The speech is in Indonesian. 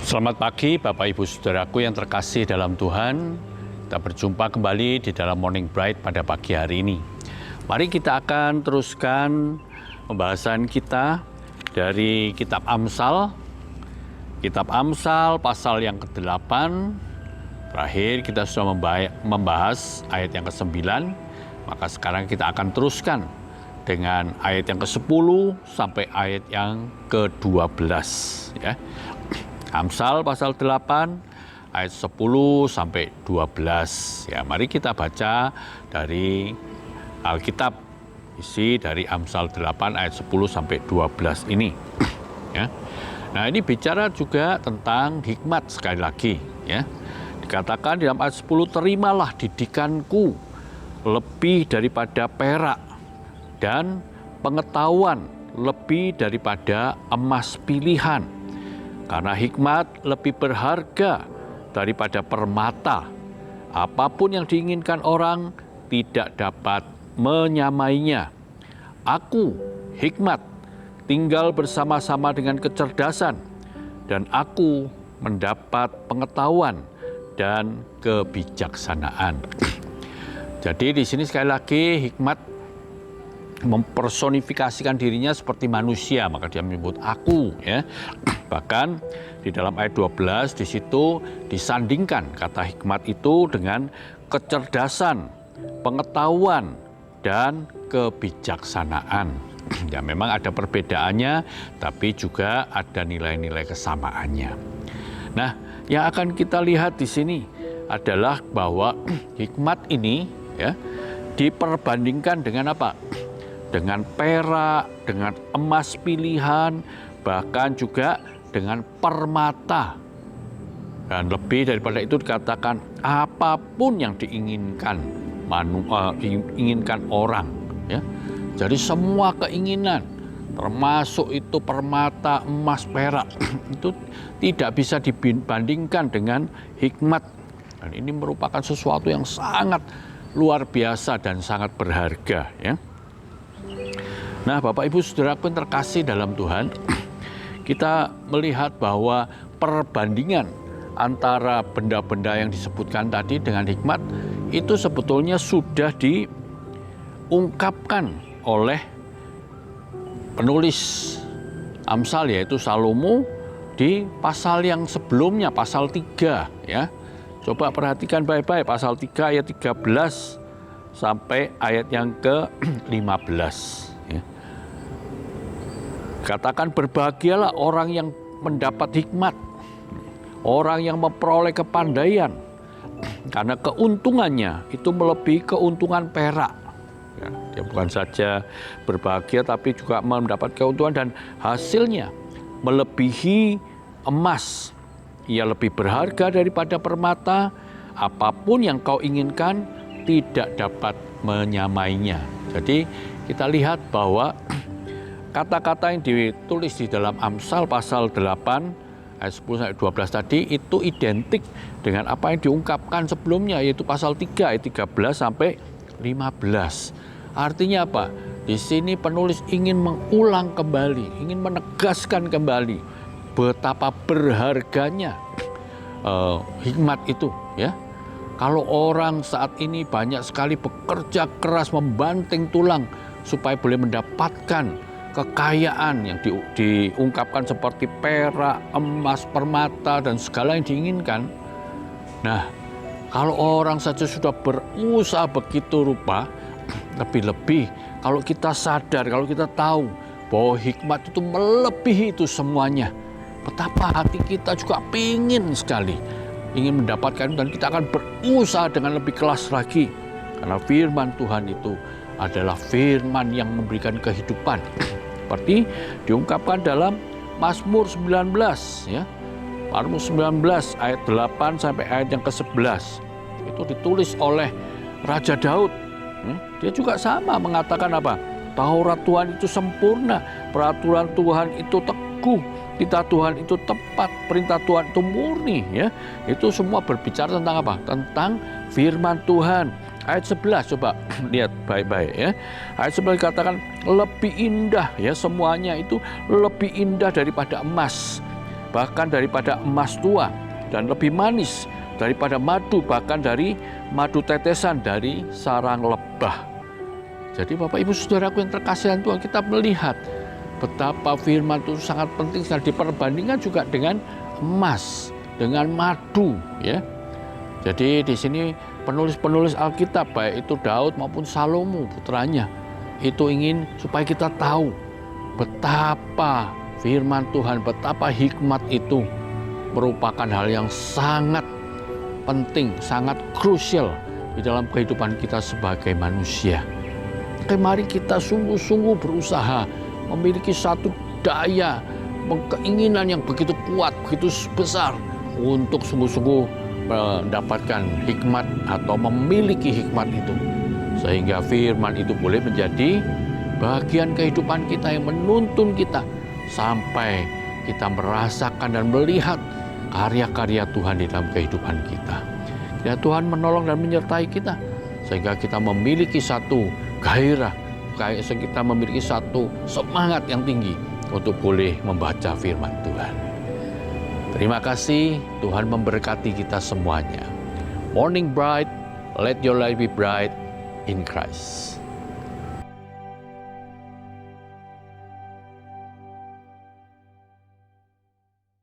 Selamat pagi Bapak Ibu Saudaraku yang terkasih dalam Tuhan. Kita berjumpa kembali di dalam Morning Bright pada pagi hari ini. Mari kita akan teruskan pembahasan kita dari kitab Amsal. Kitab Amsal pasal yang ke-8. Terakhir kita sudah membahas ayat yang ke-9. Maka sekarang kita akan teruskan dengan ayat yang ke-10 sampai ayat yang ke-12 ya. Amsal pasal 8 ayat 10 sampai 12. Ya, mari kita baca dari Alkitab, isi dari Amsal 8 ayat 10 sampai 12 ini. Ya. Nah, ini bicara juga tentang hikmat sekali lagi, ya. Dikatakan di dalam ayat 10, terimalah didikanku lebih daripada perak dan pengetahuan lebih daripada emas pilihan. Karena hikmat lebih berharga daripada permata. Apapun yang diinginkan orang tidak dapat menyamainya. Aku, hikmat, tinggal bersama-sama dengan kecerdasan, dan aku mendapat pengetahuan dan kebijaksanaan. Jadi di sini sekali lagi hikmat mempersonifikasikan dirinya seperti manusia, maka dia menyebut aku, ya. Bahkan di dalam ayat 12 di situ disandingkan kata hikmat itu dengan kecerdasan, pengetahuan dan kebijaksanaan. Ya, memang ada perbedaannya, tapi juga ada nilai-nilai kesamaannya. Nah, yang akan kita lihat di sini adalah bahwa hikmat ini, ya, diperbandingkan dengan apa? Dengan perak, dengan emas pilihan, bahkan juga dengan permata. Dan lebih daripada itu dikatakan apapun yang diinginkan orang, ya. Jadi semua keinginan, termasuk itu permata, emas, perak, itu tidak bisa dibandingkan dengan hikmat. Dan ini merupakan sesuatu yang sangat luar biasa dan sangat berharga, ya. Nah, Bapak Ibu Saudaraku yang terkasih dalam Tuhan, kita melihat bahwa perbandingan antara benda-benda yang disebutkan tadi dengan hikmat itu sebetulnya sudah diungkapkan oleh penulis Amsal, yaitu Salomo, di pasal yang sebelumnya, pasal 3, ya. Coba perhatikan baik-baik pasal 3 ayat 13 sampai ayat yang ke-15. Katakan berbahagialah orang yang mendapat hikmat, orang yang memperoleh kepandaian, karena keuntungannya itu melebihi keuntungan perak. Ya, dia bukan saja berbahagia tapi juga mendapat keuntungan dan hasilnya melebihi emas. Ia lebih berharga daripada permata, apapun yang kau inginkan tidak dapat menyamainya. Jadi kita lihat bahwa kata-kata yang ditulis di dalam Amsal pasal 8 ayat 10 sampai 12 tadi itu identik dengan apa yang diungkapkan sebelumnya, yaitu pasal 3 ayat 13 sampai 15. Artinya apa? Di sini penulis ingin mengulang kembali, ingin menegaskan kembali betapa berharganya hikmat itu, ya. Kalau orang saat ini banyak sekali bekerja keras, membanting tulang supaya boleh mendapatkan kekayaan yang diungkapkan seperti perak, emas, permata, dan segala yang diinginkan. Nah, kalau orang saja sudah berusaha begitu rupa, lebih-lebih kalau kita sadar, kalau kita tahu bahwa hikmat itu melebihi itu semuanya, betapa hati kita juga ingin sekali, ingin mendapatkan, dan kita akan berusaha dengan lebih keras lagi. Karena firman Tuhan itu adalah firman yang memberikan kehidupan. Seperti diungkapkan dalam Mazmur 19, ya. Mazmur 19 ayat 8 sampai ayat yang ke-11. Itu ditulis oleh Raja Daud. Dia juga sama mengatakan apa? Taurat Tuhan itu sempurna, peraturan Tuhan itu teguh, titah Tuhan itu tepat, perintah Tuhan itu murni, ya. Itu semua berbicara tentang apa? Tentang firman Tuhan. Ayat 11 coba lihat baik-baik, ya. Ayat 11 dikatakan lebih indah, ya, semuanya itu lebih indah daripada emas bahkan daripada emas tua, dan lebih manis daripada madu, bahkan dari madu tetesan dari sarang lebah. Jadi Bapak Ibu Saudaraku yang terkasih Tuhan, kita melihat betapa firman itu sangat penting dan diperbandingkan juga dengan emas, dengan madu, ya. Jadi di sini penulis-penulis Alkitab, baik itu Daud maupun Salomo putranya, itu ingin supaya kita tahu betapa firman Tuhan, betapa hikmat itu merupakan hal yang sangat penting, sangat krusial di dalam kehidupan kita sebagai manusia. Oke, mari kita sungguh-sungguh berusaha memiliki satu daya, keinginan yang begitu kuat, begitu besar untuk sungguh-sungguh mendapatkan hikmat atau memiliki hikmat itu, sehingga firman itu boleh menjadi bagian kehidupan kita yang menuntun kita sampai kita merasakan dan melihat karya-karya Tuhan di dalam kehidupan kita. Ya, Tuhan menolong dan menyertai kita sehingga kita memiliki satu gairah, kita memiliki satu semangat yang tinggi untuk boleh membaca firman Tuhan. Terima kasih, Tuhan memberkati kita semuanya. Morning bright, let your light be bright in Christ.